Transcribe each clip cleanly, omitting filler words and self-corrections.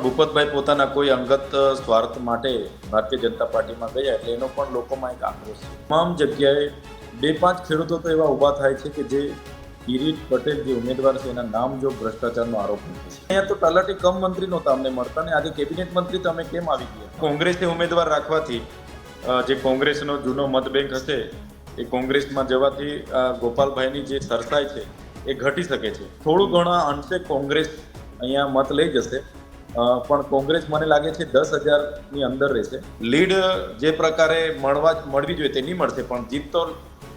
ભૂપતભાઈ પોતાના કોઈ અંગત સ્વાર્થ માટે ભારતીય જનતા પાર્ટીમાં ગયા એટલે એનો પણ લોકોમાં એક આક્રોશ છે. તમામ જગ્યાએ 2-5 ખેડૂતો તો એવા ઊભા થાય છે કે જે કિરીટ પટેલ જે ઉમેદવાર છે એના નામ જો ભ્રષ્ટાચારનો આરોપ મૂકે છે. અહીંયા તો તલાટી કમ મંત્રી નહોતા અમને મળતા ને આજે કેબિનેટ મંત્રી તમે કેમ આવી ગયા? કોંગ્રેસે ઉમેદવાર રાખવાથી જે કોંગ્રેસનો જૂનો મત બેંક હશે એ કોંગ્રેસમાં જવાથી ગોપાલભાઈની જે સરસાઈ છે એ ઘટી શકે છે. થોડું ઘણા અંશે કોંગ્રેસ અહીંયા મત લઈ જશે, પણ કોંગ્રેસ મને લાગે છે 10,000ની અંદર રહેશે. લીડ જે પ્રકારે મળવી જોઈએ તે નહીં મળશે, પણ જીત તો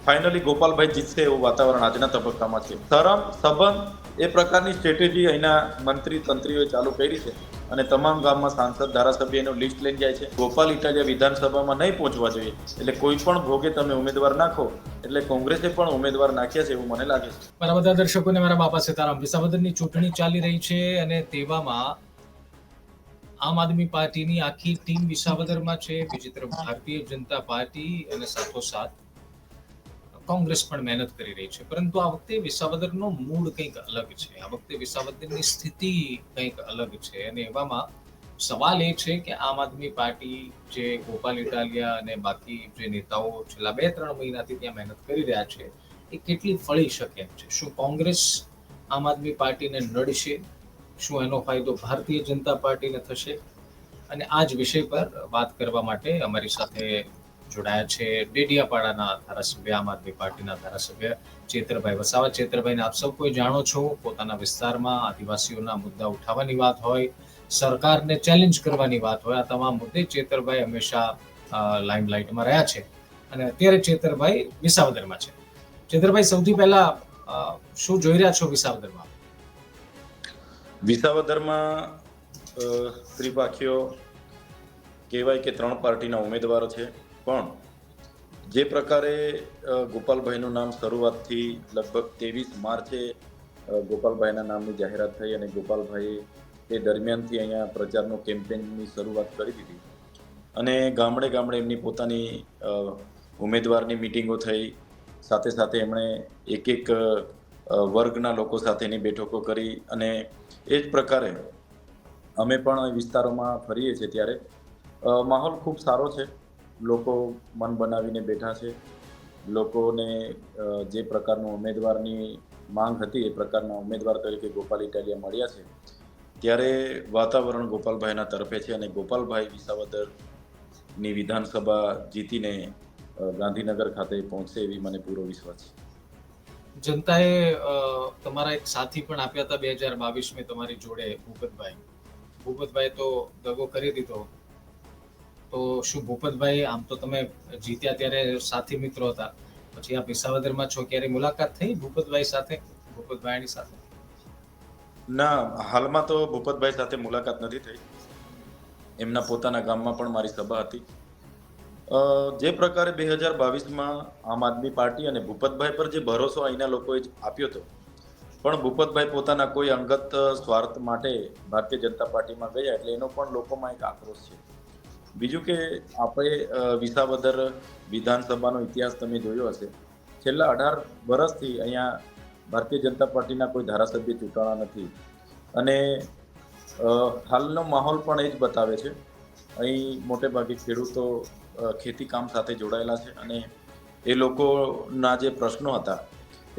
ફાઇનલી ગોપાલભાઈ જીતશે એવું વાતાવરણ આજના તબક્કામાં છે. શરમ સંબંધ એ પ્રકારની સ્ટ્રેટેજી અહીંના મંત્રી તંત્રીઓએ ચાલુ કરી છે અને તમામ ગામમાં સાંસદ ધારાસભ્યનું લિસ્ટ લઈને જાય છે. ગોપાલ ઇટાલિયા વિધાનસભામાં નહીં પહોંચવા જોઈએ એટલે કોઈ પણ ભોગે તમે ઉમેદવાર નાખો એટલે કોંગ્રેસે પણ ઉમેદવાર નાખ્યા છે એવું મને લાગે છે. મારા બધા દર્શકોને મારા બાપા સીતારામ. વિસાવદરની ચૂંટણી ચાલી રહી છે અને તેવામાં આમ આદમી પાર્ટીની આખી ટીમ વિસાવદરમાં છે, બીજી તરફ ભારતીય જનતા પાર્ટી અને સાથોસાથ કોંગ્રેસ પણ મહેનત કરી રહી છે. પરંતુ આ વખતે વિસાવદરનો મૂડ કંઈક અલગ છે, આ વખતે વિસાવદરની સ્થિતિ કંઈક અલગ છે અને એવામાં સવાલ એ છે કે આમ આદમી પાર્ટી જે ગોપાલ ઇટાલિયા અને બાકી જે નેતાઓ છેલ્લા 2-3 મહિનાથી ત્યાં મહેનત કરી રહ્યા છે એ કેટલી ફળી શકે એમ છે. શું કોંગ્રેસ આમ આદમી પાર્ટીને નડશે? શું એનો ફાયદો ભારતીય જનતા પાર્ટીને થશે? અને આ જ વિષય પર વાત કરવા માટે અમારી સાથે જોડાયા છે ડેડિયાપાડાના ધારાસભ્ય, આમ આદમી પાર્ટીના ધારાસભ્ય ચેતરભાઈ વસાવા. ચેતરભાઈને આપ સૌ કોઈ જાણો છો, પોતાના વિસ્તારમાં આદિવાસીઓના મુદ્દા ઉઠાવવાની વાત હોય, સરકારને ચેલેન્જ કરવાની વાત હોય, આ તમામ મુદ્દે ચેતરભાઈ હંમેશા લાઇમલાઇટમાં રહ્યા છે અને અત્યારે ચેતરભાઈ વિસાવદરમાં છે. ચેતરભાઈ, સૌથી પહેલા શું જોઈ રહ્યા છો વિસાવદરમાં? વિસાવદરમાં ત્રિપાખીઓ કહેવાય કે 3 પાર્ટીના ઉમેદવારો છે, પણ જે પ્રકારે ગોપાલભાઈનું નામ શરૂઆતથી લગભગ 23 માર્ચે ગોપાલભાઈના નામની જાહેરાત થઈ અને ગોપાલભાઈએ તે દરમિયાનથી અહીંયા પ્રચારનો કેમ્પેનની શરૂઆત કરી દીધી અને ગામડે ગામડે એમની પોતાની ઉમેદવારની મિટિંગો થઈ. સાથે સાથે એમણે એક વર્ગના લોકો સાથેની બેઠકો કરી અને એ જ પ્રકારે અમે પણ વિસ્તારોમાં ફરીએ છીએ ત્યારે માહોલ ખૂબ સારો છે. લોકો મન બનાવીને બેઠા છે. લોકોને જે પ્રકારનું ઉમેદવારની માંગ હતી એ પ્રકારના ઉમેદવાર તરીકે ગોપાલ ઇટાલિયા મળ્યા છે ત્યારે વાતાવરણ ગોપાલભાઈના તરફે છે અને ગોપાલભાઈ વિસાવદરની વિધાનસભા જીતીને ગાંધીનગર ખાતે પહોંચશે એવી મને પૂરો વિશ્વાસ છે. જનતાએ તમારા એક સાથી પણ આપ્યા હતા 2022 તમારી જોડે, ભૂપતભાઈ તો દગો કરી દીધો. તો શું ભૂપતભાઈ, આમ તો તમે જીત્યા ત્યારે સાથી મિત્રો હતા, પછી આ વિસાવદરમાં છો, ક્યારે મુલાકાત થઈ ભૂપતભાઈ સાથે, ભૂપતભાઈની સાથે? ના, હાલમાં તો ભૂપતભાઈ સાથે મુલાકાત નથી થઈ. એમના પોતાના ગામમાં પણ મારી સભા હતી. જે પ્રકારે 2022માં આમ આદમી પાર્ટી અને ભૂપતભાઈ પર જે ભરોસો અહીંના લોકોએ આપ્યો હતો, પણ ભૂપતભાઈ પોતાના કોઈ અંગત સ્વાર્થ માટે ભારતીય જનતા પાર્ટીમાં ગયા એટલે એનો પણ લોકોમાં એક આક્રોશ છે. બીજું કે આપણે વિસાવદર વિધાનસભાનો ઇતિહાસ તમે જોયો હશે, છેલ્લા 18 વર્ષથી અહીંયા ભારતીય જનતા પાર્ટીના કોઈ ધારાસભ્ય ચૂંટાણા નથી અને હાલનો માહોલ પણ એ જ બતાવે છે. અહીં મોટે ભાગે ખેડૂતો ખેતી કામ સાથે જોડાયેલા છે અને એ લોકોના જે પ્રશ્નો હતા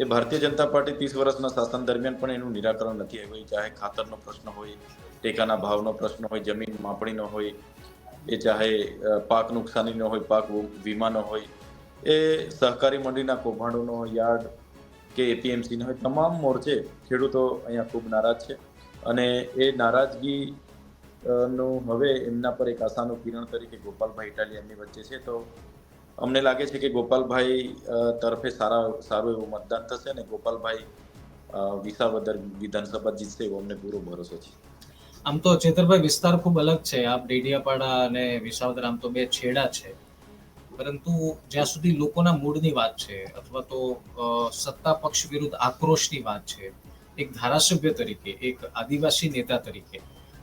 એ ભારતીય જનતા પાર્ટી 30 વર્ષના શાસન દરમિયાન પણ એનું નિરાકરણ નથી આવ્યું. ચાહે ખાતરનો પ્રશ્ન હોય, ટેકાના ભાવનો પ્રશ્ન હોય, જમીન માપણીનો હોય, એ ચાહે પાક નુકસાનીનો હોય, પાક વીમાનો હોય, એ સહકારી મંડીના કૌભાંડોનો યાર્ડ કે એપીએમસીનો હોય, તમામ મોરચે ખેડૂતો અહીંયા ખૂબ નારાજ છે અને એ નારાજગી નું હવે એમના પર એક આશાનું કિરણ તરીકે ગોપાલભાઈ ઇટાલિયા એમની વચ્ચે છે. તો અમને લાગે છે કે ગોપાલભાઈ તરફે સારું એવું મતદાન થશે અને ગોપાલભાઈ વિસાવદર વિધાનસભા જીતશે એવો અમને પૂરો ભરોસો છે. આમ તો ચેતરભાઈ વિસ્તાર ખૂબ અલગ છે, આપ ડેડિયાપાડા અને વિસાવદર આમ તો 2 છેડા છે, પરંતુ જ્યાં સુધી લોકોના મૂડની વાત છે અથવા તો સત્તા પક્ષ વિરુદ્ધ આક્રોશની વાત છે, એક ધારાસભ્ય તરીકે, એક આદિવાસી નેતા તરીકે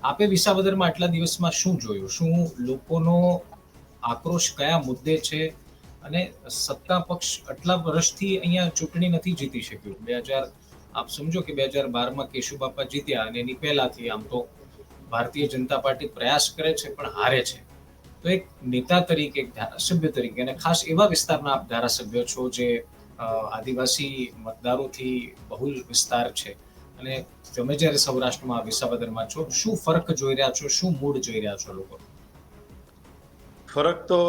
આપે વિસાવદરમાં આટલા દિવસમાં શું જોયું? શું લોકોનો આક્રોશ કયા મુદ્દે છે? અને સત્તા પક્ષ આટલા વર્ષથી અહીંયા ચૂંટણી નથી જીતી શક્યું. આપ સમજો કે 2012માં કેશુબાપા જીત્યા અને એની પહેલાથી આમ તો ભારતીય જનતા પાર્ટી પ્રયાસ કરે છે પણ હારે છે, તો એક નેતા તરીકે, એક ધારાસભ્ય તરીકે, અને ખાસ એવા વિસ્તારના આપ ધારાસભ્ય છો જે આદિવાસી મતદારોથી બહુલ વિસ્તાર છે, અને તમે જ્યારે સૌરાષ્ટ્રમાં વિસાવદરમાં છો, શું ફરક જોઈ રહ્યા છો, શું મૂડ જોઈ રહ્યા છો લોકો? ફરક તો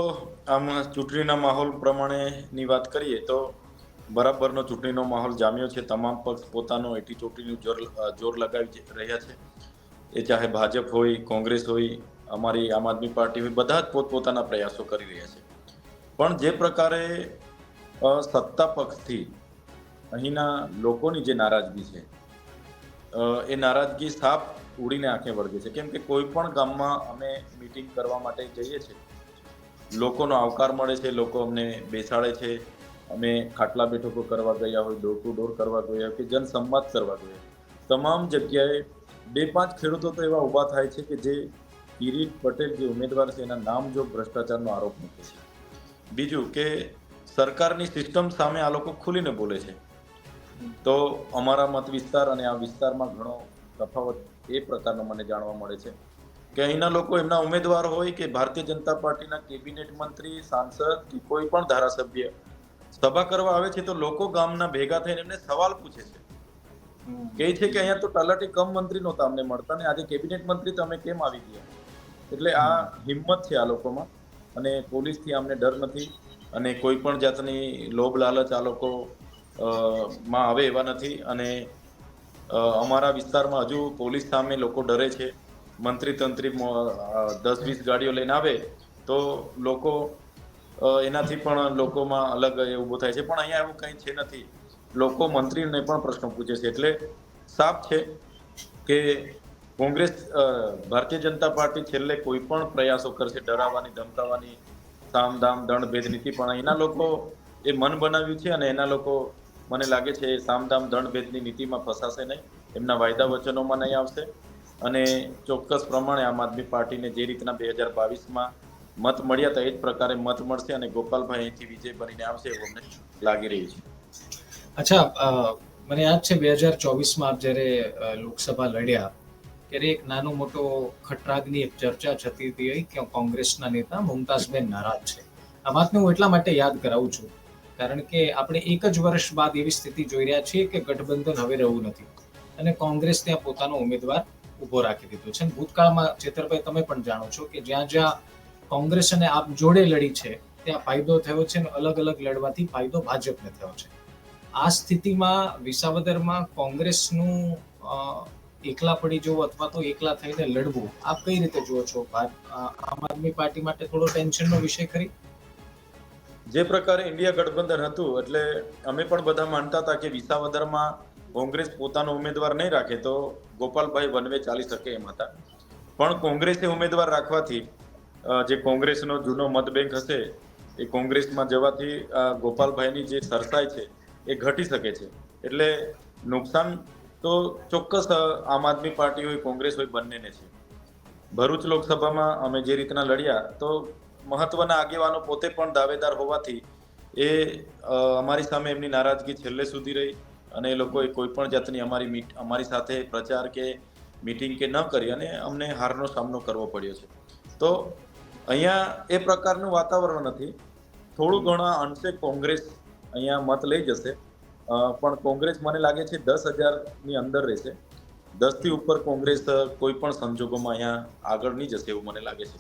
આમ ચૂંટણીના માહોલ પ્રમાણેની વાત કરીએ તો બરાબરનો ચૂંટણીનો માહોલ જામ્યો છે. તમામ પક્ષ પોતાનો એટીચોટીનું જોર લગાવી રહ્યા છે. એ ચાહે ભાજપ હોય, કોંગ્રેસ હોય, અમારી આમ આદમી પાર્ટી હોય, બધા જ પોતપોતાના પ્રયાસો કરી રહ્યા છે. પણ જે પ્રકારે સત્તા પક્ષથી અહીંના લોકોની જે નારાજગી છે, એ નારાજગી સાફ ઉડીને આંખે વળગે છે. કેમ કે કોઈ પણ ગામમાં અમે મીટિંગ કરવા માટે જઈએ છીએ, લોકોનો આવકાર મળે છે, લોકો અમને બેસાડે છે. અમે ખાટલા બેઠકો કરવા ગયા હોય, ડોર ટુ ડોર કરવા ગયા હોય કે જનસંવાદ કરવા ગયા, તમામ જગ્યાએ 2-5 ખેડૂતો તો એવા ઊભા થાય છે કે જે કિરીટ પટેલ જે ઉમેદવાર છે એના નામ જો ભ્રષ્ટાચારનો આરોપ મૂકે છે. બીજું કે સરકારની સિસ્ટમ સામે આ લોકો ખુલીને બોલે છે. તો અમારા મત વિસ્તાર અને આ વિસ્તારમાં ઘણો તફાવત એ પ્રકારનો મને જાણવા મળે છે કે અહીંના લોકો એમના ઉમેદવાર હોય કે ભારતીય જનતા પાર્ટીના કેબિનેટ મંત્રી, સાંસદ કે કોઈ પણ ધારાસભ્ય સભા કરવા આવે છે તો લોકો ગામના ભેગા થઈને એમને સવાલ પૂછે છે. કહે છે કે અહીંયા તો તલાટી કમ મંત્રી નહોતા અમને મળતા ને આજે કેબિનેટ મંત્રી તમે કેમ આવી ગયા? એટલે આ હિંમત છે આ લોકોમાં, અને પોલીસથી અમને ડર નથી, અને કોઈ પણ જાતની લોભ લાલચ આ લોકો માં આવે એવા નથી. અને અમારા વિસ્તારમાં હજુ પોલીસ સામે લોકો ડરે છે. મંત્રી તંત્રી 10-20 ગાડીઓ લઈને આવે તો લોકો એનાથી પણ લોકોમાં અલગ એ ઊભો થાય છે. પણ અહીંયા એવું કંઈ છે નથી. લોકો મંત્રીને પણ પ્રશ્નો પૂછે છે. એટલે સાફ છે કે કોંગ્રેસ, ભારતીય જનતા પાર્ટી છેલ્લે કોઈ પણ પ્રયાસો કરશે ડરાવવાની, ધમકાવવાની, સામ દામ દંડ ભેદ નીતિ, પણ અહીંના લોકો એ મન બનાવ્યું છે અને એના લોકો મને લાગે છે સામદામ દંડ ભેદની નીતિમાં ફસાશે નહીં, એમના વાયદા વચનોમાં નહીં આવશે. અને ચોક્કસ પ્રમાણે આમ આદમી પાર્ટીને જે રીતના 2022માં મત મળ્યા હતા એ જ પ્રકારે મત મળશે અને ગોપાલભાઈ અહીંથી વિજય બનીને આવશે એવું અમને લાગી રહ્યું છે. અચ્છા, મને યાદ છે 2024માં આપ જ્યારે લોકસભા લડ્યા ત્યારે એક નાનો મોટો ખટરાગની એક ચર્ચા થતી હતી કે કોંગ્રેસના નેતા મુમતાઝબેન નારાજ છે. આ વાતને હું એટલા માટે યાદ કરાવું છું કારણ કે આપણે એક જ વર્ષ બાદ એવી સ્થિતિ જોઈ રહ્યા છીએ કે ગઠબંધન હવે રહ્યું નથી અને કોંગ્રેસ ત્યાં પોતાનો ઉમેદવાર ઉભો રાખી દીધો છે. ભૂતકાળમાં ચેતરભાઈ તમે પણ જાણો છો કે જ્યાં જ્યાં કોંગ્રેસ અને આપ જોડે લડી છે ત્યાં ફાયદો થયો છે અને અલગ અલગ લડવાથી ફાયદો ભાજપને થયો છે. આ સ્થિતિમાં વિસાવદરમાં કોંગ્રેસનું એકલા પડી જવું અથવા તો એકલા થઈને લડવું આપ કઈ રીતે જુઓ છો? આમ આદમી પાર્ટી માટે થોડો ટેન્શનનો વિષય ખરી? જે પ્રકારે ઇન્ડિયા ગઠબંધન હતું એટલે અમે પણ બધા માનતા હતા કે વિસાવદરમાં કોંગ્રેસ પોતાનો ઉમેદવાર નહીં રાખે તો ગોપાલભાઈ વન વે ચાલી શકે એમ હતા. પણ કોંગ્રેસે ઉમેદવાર રાખવાથી જે કોંગ્રેસનો જૂનો મત બેંક હશે એ કોંગ્રેસમાં જવાથી ગોપાલભાઈની જે સરસાઈ છે એ ઘટી શકે છે. એટલે નુકસાન તો ચોક્કસ આમ આદમી પાર્ટી હોય, કોંગ્રેસ હોય, બંનેને છે. ભરૂચ લોકસભામાં અમે જે રીતના લડ્યા તો મહત્વના આગેવાનો પોતે પણ દાવેદાર હોવાથી એ અમારી સામે એમની નારાજગી છેલ્લે સુધી રહી અને એ લોકોએ કોઈ પણ જાતની અમારી સાથે પ્રચાર કે મીટિંગ કે ન કરી અને અમને હારનો સામનો કરવો પડ્યો છે. તો અહીંયા એ પ્રકારનું વાતાવરણ નથી. થોડું ઘણા અંશે કોંગ્રેસ અહીંયા મત લઈ જશે, પણ કોંગ્રેસ મને લાગે છે 10,000ની અંદર રહેશે. 10થી ઉપર કોંગ્રેસ કોઈ પણ સંજોગોમાં અહીંયા આગળ નહીં જશે એવું મને લાગે છે.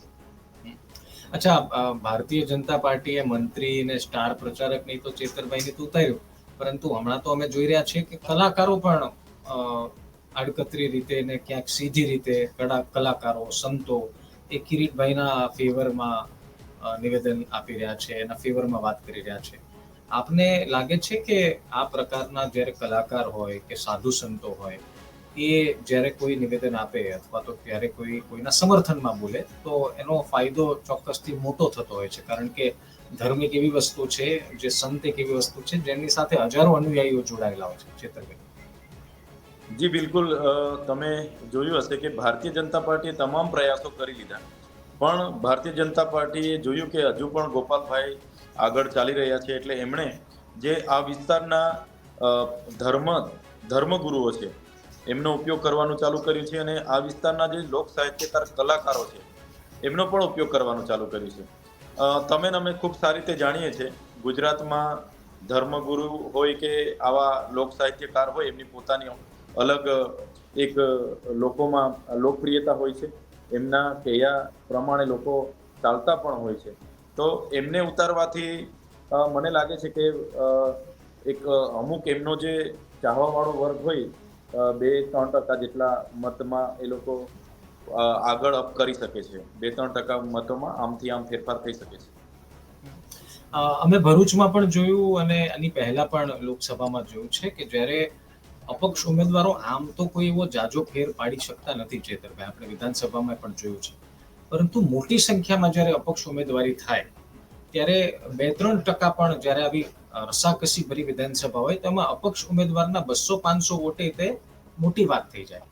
અચ્છા, ભારતીય જનતા પાર્ટીએ મંત્રી અને સ્ટાર પ્રચારકની તો ચેતરભાઈની તો ઉતાર્યું, પરંતુ હમણાં તો અમે જોઈ રહ્યા છીએ કે કલાકારો પણ આડકતરી રીતે ને ક્યાંક સીધી રીતે કલાકારો, સંતો એ કિરીટભાઈના ફેવરમાં નિવેદન આપી રહ્યા છે, એના ફેવરમાં વાત કરી રહ્યા છે. આપને લાગે છે કે આ પ્રકારના જ્યારે કલાકાર હોય કે સાધુ સંતો હોય એ જ્યારે કોઈ નિવેદન આપે અથવા તો ત્યારે કોઈના સમર્થનમાં બોલે તો એનો ફાયદો ચોક્કસથી મોટો થતો હોય છે, કારણ કે ધર્મ એક એવી વસ્તુ છે, જે સંત એક એવી વસ્તુ છે જેની સાથે હજારો અનુયાયીઓ જોડાયેલા હોય છે. ચેતરભાઈ જી બિલકુલ, તમે જોયું હશે કે ભારતીય જનતા પાર્ટીએ તમામ પ્રયાસો કરી લીધા, પણ ભારતીય જનતા પાર્ટીએ જોયું કે હજુ પણ ગોપાલભાઈ આગળ ચાલી રહ્યા છે. એટલે એમણે જે આ વિસ્તારના ધર્મગુરુઓ છે એમનો ઉપયોગ કરવાનું ચાલુ કર્યું છે અને આ વિસ્તારના જે લોક સાહિત્યકાર કલાકારો છે એમનો પણ ઉપયોગ કરવાનું ચાલુ કર્યું છે. તમે ને અમે ખૂબ સારી રીતે જાણીએ છીએ ગુજરાતમાં ધર્મગુરુ હોય કે આવા લોક સાહિત્યકાર હોય એમની પોતાની અલગ એક લોકોમાં લોકપ્રિયતા હોય છે. એમના કહેયા પ્રમાણે લોકો ચાલતા પણ હોય છે. તો એમને ઉતારવાથી મને લાગે છે કે એક અમુક એમનો જે ચાહવા વાળો વર્ગ હોય 2-3% જેટલા મતમાં એ લોકો આગળ અપ કરી શકે છે. 2-3% મતોમાં આમથી આમ ફેરફાર થઈ શકે છે. અમે ભરૂચમાં પણ જોયું અને આની પહેલા પણ લોકસભામાં જોયું છે કે જ્યારે અપક્ષ ઉમેદવારો આમ તો કોઈ એવો જાજો ફેર પાડી શકતા નથી ચેતરભાઈ, આપણે વિધાનસભામાં પણ જોયું છે. પરંતુ મોટી સંખ્યામાં જ્યારે અપક્ષ ઉમેદવારી થાય ત્યારે 2-3% પણ જ્યારે આવી રસાકસી ભરી વિધાનસભા હોય તેમાં અપક્ષ ઉમેદવારના 200-500 વોટે તે મોટી વાત થઈ જાય.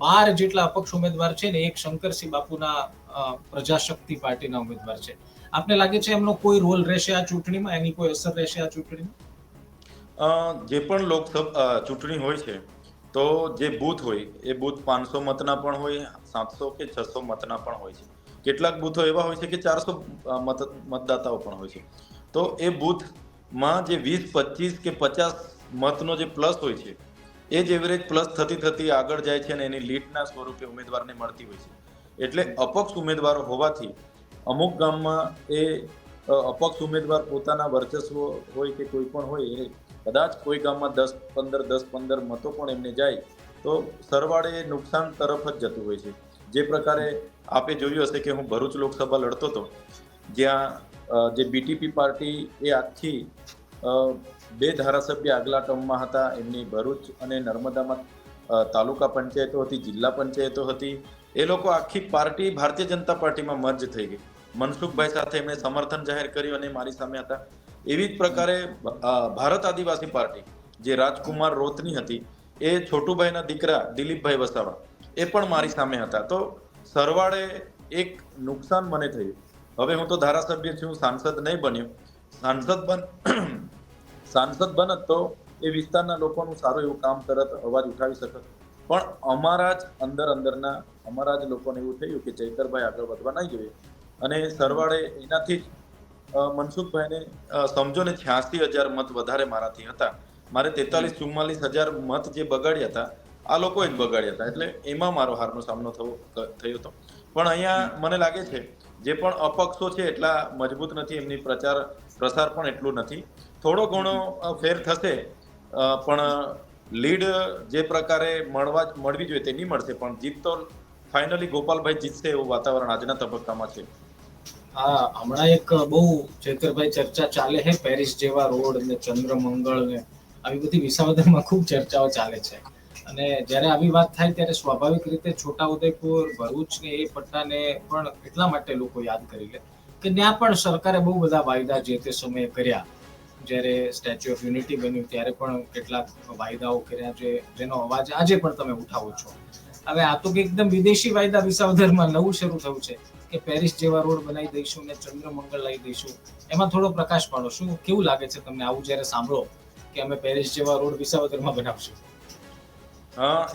12 જેટલા અપક્ષ ઉમેદવાર છે ને એક શંકરસિંહ બાપુના પ્રજાશક્તિ પાર્ટીના ઉમેદવાર છે. આપને લાગે છે એમનો કોઈ રોલ રહેશે આ ચૂંટણીમાં, એની કોઈ અસર રહેશે આ ચૂંટણીમાં? જે પણ લોકસભા ચૂંટણી હોય છે તો જે બૂથ હોય એ બૂથ 500 મતના પણ હોય, 700 કે 600 મતના પણ હોય છે. કેટલાક બૂથો એવા હોય છે કે 400 મતદાતાઓ પણ હોય છે. તો એ બૂથમાં જે 20-25 કે 50 મતનો જે પ્લસ હોય છે એ જ એવરેજ પ્લસ થતી આગળ જાય છે અને એની લીડના સ્વરૂપે ઉમેદવારને મળતી હોય છે. એટલે અપક્ષ ઉમેદવારો હોવાથી અમુક ગામમાં એ અપક્ષ ઉમેદવાર પોતાના વર્ચસ્વ હોય કે કોઈ પણ હોય એ કદાચ કોઈ ગામમાં 10-15 મતો પણ એમને જાય તો સરવાળે નુકસાન તરફ જ જતું હોય છે. જે પ્રકારે આપે જોયું હશે કે હું ભરૂચ લોકસભા લડતો હતો, જ્યાં જે બીટીપી પાર્ટી એ આખી 2 ધારાસભ્ય આગલા ટર્મમાં હતા. એમની ભરૂચ અને નર્મદામાં તાલુકા પંચાયતો હતી, જિલ્લા પંચાયતો હતી. એ લોકો આખી પાર્ટી ભારતીય જનતા પાર્ટીમાં મર્જ થઈ ગઈ. મનસુખભાઈ સાથે એમણે સમર્થન જાહેર કર્યું અને મારી સામે હતા. એવી જ પ્રકારે ભારત આદિવાસી પાર્ટી જે રાજકુમાર રોતની હતી એ છોટુભાઈના દીકરા દિલીપભાઈ વસાવા એ પણ મારી સામે હતા. તો સરવાળે એક નુકસાન મને થયું. હવે હું તો ધારાસભ્ય છું, સાંસદ નહીં બન્યો. સાંસદ બનત તો એ વિસ્તારના લોકોનું સારું એવું કામ તરત અવાજ ઉઠાવી શકત. પણ અમારા જ અંદરના અમારા જ લોકોને એવું થયું કે ચૈતરભાઈ આગળ વધવા નહીં જોઈએ અને સરવાળે એનાથી જ મનસુખભાઈને સમજો ને 86,000 મત વધારે મારાથી હતા. મારે 43-44,000 મત જે બગાડ્યા હતા આ લોકોએ જ બગાડ્યા હતા. એટલે એમાં મારો હારનો સામનો થયો હતો. પણ અહીંયા મને લાગે છે જે પણ અપક્ષો છે એટલા મજબૂત નથી, એમની પ્રસાર પણ એટલું નથી. થોડો ઘણો ફેર થશે પણ લીડ જે પ્રકારે મળવી જોઈએ તે નહીં મળશે. પણ જીત તો ફાઇનલી ગોપાલભાઈ જીતશે એવું વાતાવરણ આજના તબક્કામાં છે. હા, હમણાં એક બહુ ચેતરભાઈ ચર્ચા ચાલે છે પેરિસ જેવા રોડ ને ચંદ્રમંગળ ને આવી બધી વિસાવદરમાં ખૂબ ચર્ચાઓ ચાલે છે. અને જ્યારે આવી વાત થાય ત્યારે સ્વાભાવિક રીતે છોટાઉદેપુર, ભરૂચ ને એ પટ્ટાને પણ એટલા માટે લોકો યાદ કરી લે કે ત્યાં પણ સરકારે બહુ બધા વાયદા જે તે સમયે કર્યા. જ્યારે સ્ટેચ્યુ ઓફ યુનિટી બન્યું ત્યારે પણ કેટલાક વાયદાઓ કર્યા જેનો અવાજ આજે પણ તમે ઉઠાવો છો. હવે આ તો કે એકદમ વિદેશી વાયદા વિસાવદરમાં નવું શરૂ થયું છે કે પેરિસ જેવા રોડ બનાવી દઈશું ને ચંદ્રમંગળ લાવી દઈશું. એમાં થોડો પ્રકાશ પાડો. શું કેવું લાગે છે તમને આવું જ્યારે સાંભળો કે અમે પેરિસ જેવા રોડ વિસાવદરમાં બનાવશું?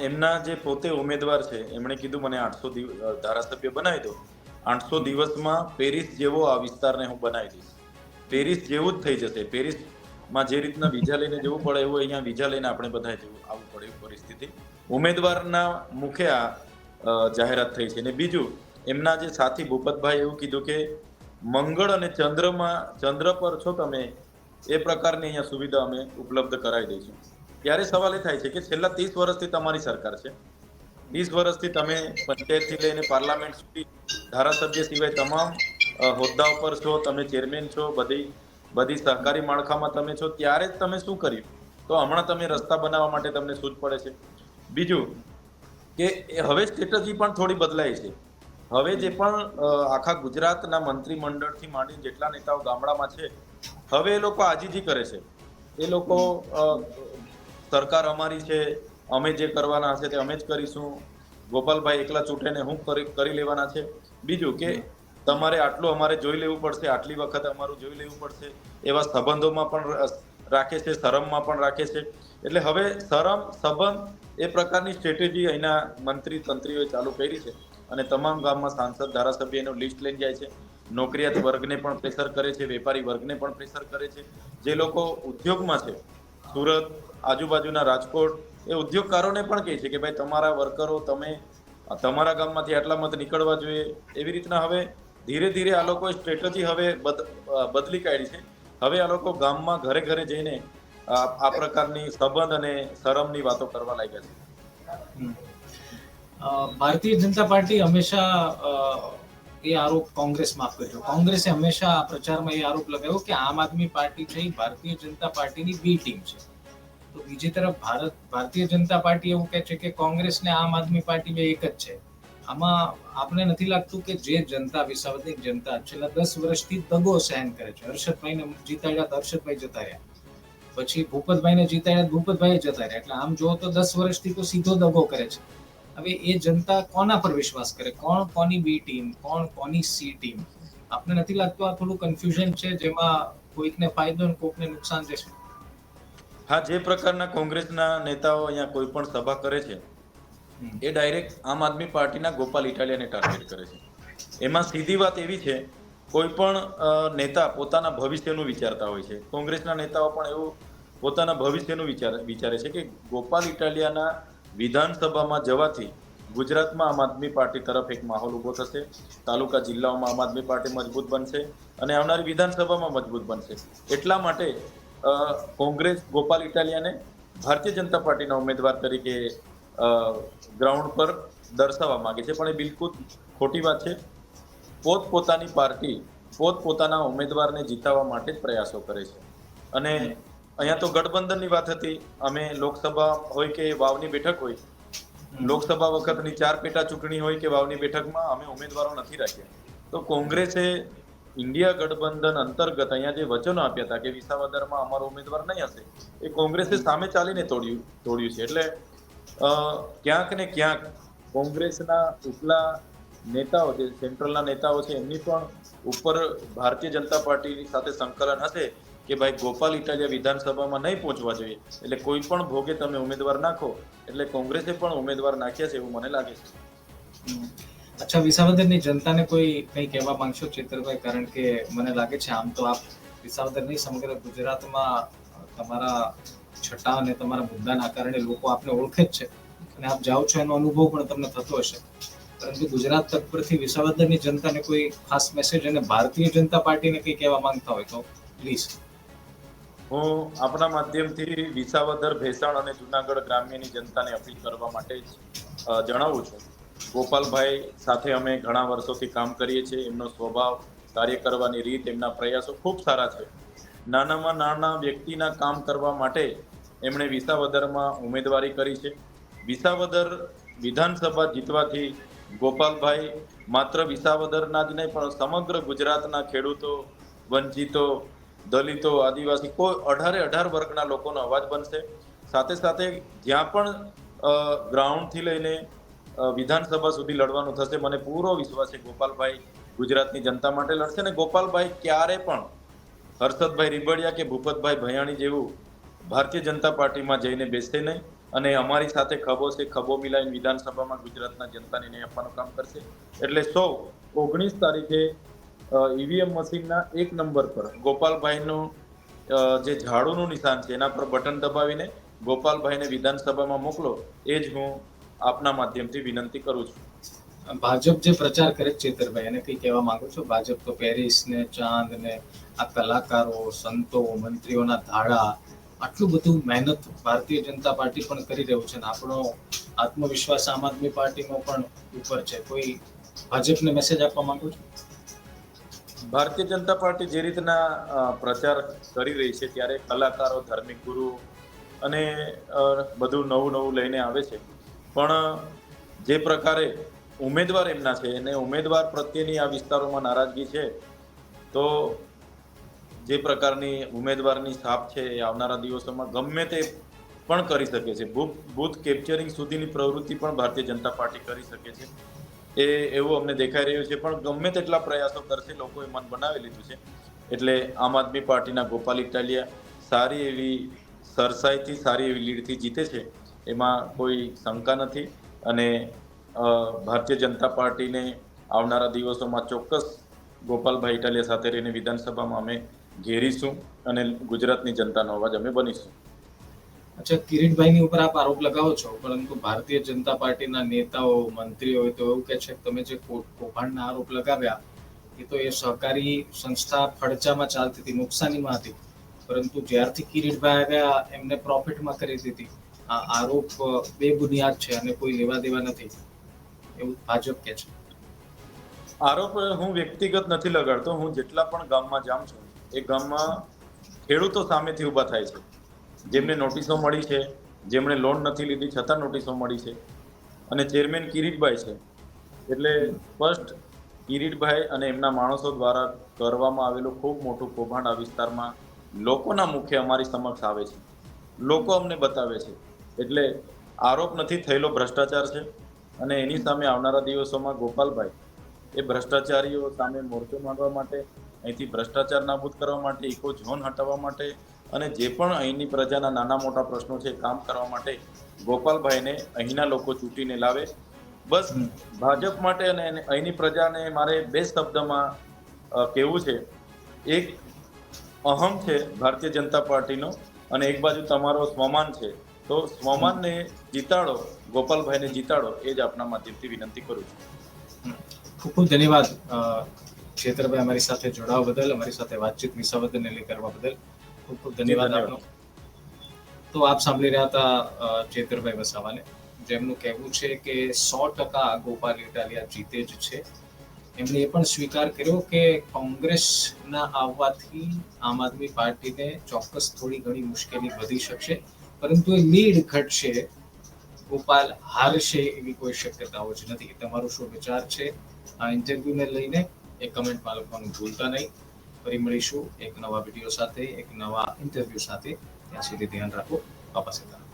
એમના જે પોતે ઉમેદવાર છે એમણે કીધું મને 800 ધારાસભ્ય બનાવી દો, 800 દિવસમાં પેરિસ જેવો આ વિસ્તારને હું બનાવી દઈશ. પેરિસ જેવું જ થઈ જશે. પેરિસમાં જે રીતના વિઝા લઈને જવું પડે એવું અહીંયા વિઝા લઈને આપણે બધા જવું આવવું પડે એવી પરિસ્થિતિ ઉમેદવારના મુખે આ જાહેરાત થઈ છે. અને બીજું એમના જે સાથી ભૂપતભાઈ એવું કીધું કે મંગળ અને ચંદ્ર પર છો તમે એ પ્રકારની અહીંયા સુવિધા અમે ઉપલબ્ધ કરાવી દઈશું. ત્યારે સવાલ એ થાય છે કે છેલ્લા 30 વર્ષથી તમારી સરકાર છે, 30 વર્ષથી તમે પંચાયતથી લઈને પાર્લામેન્ટ સુધી ધારાસભ્ય સિવાય તમામ હોદ્દા ઉપર છો, તમે ચેરમેન છો, બધી સહકારી માળખામાં તમે છો. ત્યારે જ તમે શું કર્યું? તો હમણાં તમે રસ્તા બનાવવા માટે તમને સૂઝ પડે છે. બીજું કે હવે સ્ટ્રેટેજી પણ થોડી બદલાઈ છે. હવે જે પણ આખા ગુજરાતના મંત્રીમંડળથી માંડી જેટલા નેતાઓ ગામડામાં છે હવે એ લોકો આજીજી કરે છે. એ લોકો સરકાર અમારી છે, અમે જે કરવાના હશે તે અમે જ કરીશું, ગોપાલભાઈ એકલા ચૂંટીને હું કરી લેવાના છે. બીજું કે તમારે આટલું અમારે જોઈ લેવું પડશે, આટલી વખત અમારું જોઈ લેવું પડશે, એવા સંબંધોમાં પણ રાખે છે, શરમમાં પણ રાખે છે. એટલે હવે શરમ, સંબંધ એ પ્રકારની સ્ટ્રેટેજી અહીંના મંત્રી તંત્રીઓએ ચાલુ કરી છે અને તમામ ગામમાં સાંસદ ધારાસભ્ય એનું લિસ્ટ લઈને જાય છે. નોકરિયાત વર્ગને પણ પ્રેશર કરે છે, વેપારી વર્ગને પણ પ્રેશર કરે છે. જે લોકો ઉદ્યોગમાં છે, સુરત, આજુબાજુના રાજકોટ, એ ઉદ્યોગકારોને પણ કહે છે કે ભાઈ તમારા વર્કરો, તમે તમારા ગામમાંથી આટલા મત નીકળવા જોઈએ. એવી રીતના હવે ધીરે ધીરે આ લોકોએ સ્ટ્રેટેજી હવે બદલી કાઢી છે. હવે આ લોકો ગામમાં ઘરે ઘરે જઈને આ પ્રકારની સંબંધ અને શરમની વાતો કરવા લાગ્યા છે. હમ. ભારતીય જનતા પાર્ટી હંમેશા એ આરોપ કોંગ્રેસ માફ કરજો, કોંગ્રેસે હંમેશા પ્રચારમાં એ આરોપ લગાવ્યો કે આમ આદમી પાર્ટી છે એ ભારતીય જનતા પાર્ટીની બી ટીમ છે. તો બીજી તરફ ભારતીય જનતા પાર્ટી એવું કહે છે કે કોંગ્રેસ ને આમ આદમી પાર્ટી બે એક જ છે. આમાં આપણે નથી લાગતું કે જે જનતા, વિસાવદરની જનતા છેલ્લા 10 વર્ષથી દગો સહન કરે છે? હર્ષદભાઈને જીતાડ્યા તો હર્ષદભાઈ જતા રહ્યા, પછી ભૂપતભાઈને જીતાડ્યા, ભૂપતભાઈ જતા રહ્યા. એટલે આમ જો તો 10 વર્ષથી તો સીધો દગો કરે છે. હવે એ જનતા કોના પર વિશ્વાસ કરે? કોણ કોની બી ટીમ, કોણ કોની સી ટીમ? આપને નથી લાગતું આ થોડું કન્ફ્યુઝન છે જેમાં કોઈકને ફાયદો અને કોઈકને નુકસાન જશે? હા, જે પ્રકારના કોંગ્રેસના નેતાઓ અહીંયા કોઈ પણ સભા કરે છે એ ડાયરેક્ટ આમ આદમી પાર્ટીના ગોપાલ ઇટાલિયાને ટાર્ગેટ કરે છે. એમાં સીધી વાત એવી છે, કોઈ પણ નેતા પોતાના ભવિષ્યનું વિચારતા હોય છે. કોંગ્રેસના નેતાઓ પણ એવું પોતાના ભવિષ્યનું વિચારે છે કે ગોપાલ ઇટાલિયાના વિધાનસભામાં જવાથી ગુજરાતમાં આમ આદમી પાર્ટી તરફ એક માહોલ ઊભો થશે, તાલુકા જિલ્લાઓમાં આમ આદમી પાર્ટી મજબૂત બનશે અને આવનારી વિધાનસભામાં મજબૂત બનશે. એટલા માટે કોંગ્રેસ ગોપાલ ઇટાલિયાને ભારતીય જનતા પાર્ટીના ઉમેદવાર તરીકે ગ્રાઉન્ડ પર દર્શાવવા માંગે છે, પણ એ બિલકુલ ખોટી વાત છે. પોતપોતાની પાર્ટી પોતપોતાના ઉમેદવારને જીતાવવા માટે જ પ્રયાસો કરે છે. અને અહીંયા તો ગઠબંધનની વાત હતી. અમે લોકસભા હોય કે વાવની બેઠક હોય, લોકસભા વખતની 4 પેટા ચૂંટણી હોય કે વાવની બેઠકમાં અમે ઉમેદવારો નથી રાખ્યા. તો કોંગ્રેસે ઇન્ડિયા ગઠબંધન અંતર્ગત અહીંયા જે વચનો આપ્યા હતા કે વિસાવદરમાં અમારો ઉમેદવાર નહીં હશે, એ કોંગ્રેસે સામે ચાલીને તોડ્યું છે. એટલે ક્યાંક ને ક્યાંક કોંગ્રેસના ઉપલા નેતાઓ, જે સેન્ટ્રલના નેતાઓ છે, એમની પણ ઉપર ભારતીય જનતા પાર્ટીની સાથે સંકલન હશે કે ભાઈ ગોપાલ ઇટાલિયા વિધાનસભામાં નહીં પહોંચવા જોઈએ, એટલે કોઈ પણ ભોગે તમે ઉમેદવાર નાખો. એટલે કોંગ્રેસે પણ ઉમેદવાર નાખ્યા છે એવું મને લાગે છે. અચ્છા, વિસાવદરની જનતાને કોઈ કંઈ કહેવા માંગશો ચેતરભાઈ? કારણ કે મને લાગે છે આમ તો આપ વિસાવદર નહીં, સમગ્ર ગુજરાતમાં તમારા છટા અને તમારા મુદ્દાના કારણે લોકો આપને ઓળખે જ છે અને આપ જાઓ છો એનો અનુભવ પણ તમને થતો હશે. પરંતુ ગુજરાત તક પરથી વિસાવદરની જનતાને કોઈ ખાસ મેસેજ અને ભારતીય જનતા પાર્ટીને કંઈ કહેવા માંગતા હોય તો પ્લીઝ. હું આપણા માધ્યમથી વિસાવદર, ભેસાણ અને જુનાગઢ ગ્રામ્યની જનતાને અપીલ કરવા માટે જ જણાવું છું. ગોપાલભાઈ સાથે અમે ઘણા વર્ષોથી કામ કરીએ છીએ. એમનો સ્વભાવ, કાર્ય કરવાની રીત, એમના પ્રયાસો ખૂબ સારા છે. નાનામાં નાના વ્યક્તિના કામ કરવા માટે એમણે વિસાવદરમાં ઉમેદવારી કરી છે. વિસાવદર વિધાનસભા જીતવાથી ગોપાલભાઈ માત્ર વિસાવદરના જ નહીં પણ સમગ્ર ગુજરાતના ખેડૂતો, વંચિતો, દલિતો, આદિવાસી, કોઈ 18 વર્ગના લોકોનો અવાજ બનશે. સાથે સાથે જ્યાં પણ ગ્રાઉન્ડથી લઈને વિધાનસભા સુધી લડવાનું થશે, મને પૂરો વિશ્વાસ છે ગોપાલભાઈ ગુજરાતની જનતા માટે લડશે. અને ગોપાલભાઈ ક્યારે પણ હર્ષદભાઈ રીબડિયા કે ભૂપતભાઈ ભયાણી જેવું ભારતીય જનતા પાર્ટીમાં જઈને બેસશે નહીં અને અમારી સાથે ખભો છે ખભો મિલાવીને વિધાનસભામાં ગુજરાતના જનતાને ન્યાય આપવાનું કામ કરશે. એટલે 19 તારીખે ઈવીએમ મશીનના 1 નંબર પર ગોપાલભાઈનું જે ઝાડુનું નિશાન છે એના પર બટન દબાવીને ગોપાલભાઈને વિધાનસભામાં મોકલો, એ જ હું આપના માધ્યમથી વિનંતી કરું છું. ભાજપ જે પ્રચાર કરે છે ચેતરભાઈ, એને કંઈ કહેવા માંગો છો? ભાજપ તો પેરિસ ને ચાંદ ને આ કલાકારો, સંતો, મંત્રીઓના ધાડા, આટલું બધું મહેનત ભારતીય જનતા પાર્ટી પણ કરી રહ્યું છે ને આપણો આત્મવિશ્વાસ આમ આદમી પાર્ટીનો પણ ઉપર છે. કોઈ ભાજપને મેસેજ આપવા માંગો છો? ભારતીય જનતા પાર્ટી જે રીતના પ્રચાર કરી રહી છે ત્યારે કલાકારો, ધાર્મિક ગુરુ અને બધું નવું લઈને આવે છે, પણ જે પ્રકારે ઉમેદવાર એમના છે અને ઉમેદવાર પ્રત્યેની આ વિસ્તારોમાં નારાજગી છે, તો જે પ્રકારની ઉમેદવારની છાપ છે એ આવનારા દિવસોમાં ગમે તે પણ કરી શકે છે. બૂથ કેપ્ચરિંગ સુધીની પ્રવૃત્તિ પણ ભારતીય જનતા પાર્ટી કરી શકે છે. એવું અમને દેખાઈ રહ્યું છે. પણ ગમે તેટલા પ્રયાસો કરશે, લોકોએ મન બનાવી લીધું છે. એટલે આમ આદમી પાર્ટીના ગોપાલ ઇટાલિયા સારી એવી સરસાઈથી, સારી એવી લીડથી જીતે છે એમાં કોઈ શંકા નથી. અને ભારતીય જનતા પાર્ટીને આવનારા દિવસોમાં ચોક્કસ ગોપાલભાઈ ઇટાલિયા સાથે રહીને વિધાનસભામાં અમે ઘેરીશું અને ગુજરાતની જનતાનો અવાજ અમે બનીશું. અચ્છા, કિરીટભાઈની ઉપર આપ આરોપ લગાવો છો, પરંતુ ભારતીય જનતા પાર્ટીના નેતાઓ, મંત્રીઓ તો એવું કહે છે કે તમે જે કૌભાંડના આરોપ લગાવ્યા એ તો એ સહકારી સંસ્થા ફડચામાં ચાલતી હતી, નુકસાનીમાં હતી, પરંતુ જ્યારથી કિરીટભાઈ આવ્યા એમને પ્રોફિટમાં કરી દીધી. આ આરોપ બેબુનિયાદ છે અને કોઈ લેવા દેવા નથી, એવું ભાજપ કહે છે. આરોપ હું વ્યક્તિગત નથી લગાડતો. હું જેટલા પણ ગામમાં જાઉં છું એ ગામમાં ખેડૂતો સામેથી ઊભા થાય છે, જેમને નોટિસો મળી છે, જેમણે લોન નથી લીધી છતાં નોટિસો મળી છે, અને ચેરમેન કિરીટભાઈ છે. એટલે ફર્સ્ટ કિરીટભાઈ અને એમના માણસો દ્વારા કરવામાં આવેલું ખૂબ મોટું કૌભાંડ આ વિસ્તારમાં લોકોના મુખે અમારી સમક્ષ આવે છે, લોકો અમને બતાવે છે. એટલે આરોપ નથી, થયેલો ભ્રષ્ટાચાર છે. અને એની સામે આવનારા દિવસોમાં ગોપાલભાઈ એ ભ્રષ્ટાચારીઓ સામે મોરચો માંડવા માટે, અહીંથી ભ્રષ્ટાચાર નાબૂદ કરવા માટે, ઇકો ઝોન હટાવવા માટે અને જે પણ અહીંની પ્રજાના નાના મોટા પ્રશ્નો છે કામ કરવા માટે ગોપાલભાઈને અહીંના લોકો ચૂંટીને લાવે. બસ ભાજપ માટે અને અહીંની પ્રજાને મારે બે શબ્દમાં કહેવું છે. એક અહમ છે ભારતીય જનતા પાર્ટીનો, અને એક બાજુ તમારો સ્વમાન છે. તો સ્વમાનને જીતાડો, ગોપાલભાઈને જીતાડો, એ જ આપના માધ્યમથી વિનંતી કરું છું. ખૂબ ખૂબ ધન્યવાદ ચેતરભાઈ, અમારી સાથે જોડાવા બદલ, અમારી સાથે વાતચીત વિસાવદરને લઈ કરવા બદલ ખૂબ ખૂબ ધન્યવાદ આપનો. તો આપ સાંભળી રહ્યા હતા ચેતરભાઈ વસાવાને, જેમનું કહેવું છે કે 100% ગોપાલ ઇટાલિયા જીતે જ છે. એમણે એ પણ સ્વીકાર કર્યો કે કોંગ્રેસના આવવાથી આમ આદમી પાર્ટીને ચોક્કસ થોડી ઘણી મુશ્કેલી વધી શકશે, પરંતુ એ લીડ ઘટશે, ગોપાલ હારશે એવી કોઈ શક્યતાઓ જ નથી. તમારો શું વિચાર છે આ ઇન્ટરવ્યુને લઈને એ કમેન્ટમાં લખવાનું ભૂલતા નહીં. ફરી મળીશું એક નવા વિડીયો સાથે, એક નવા ઇન્ટરવ્યુ સાથે. ત્યાં સુધી ધ્યાન રાખો. બાપા સીતારામ.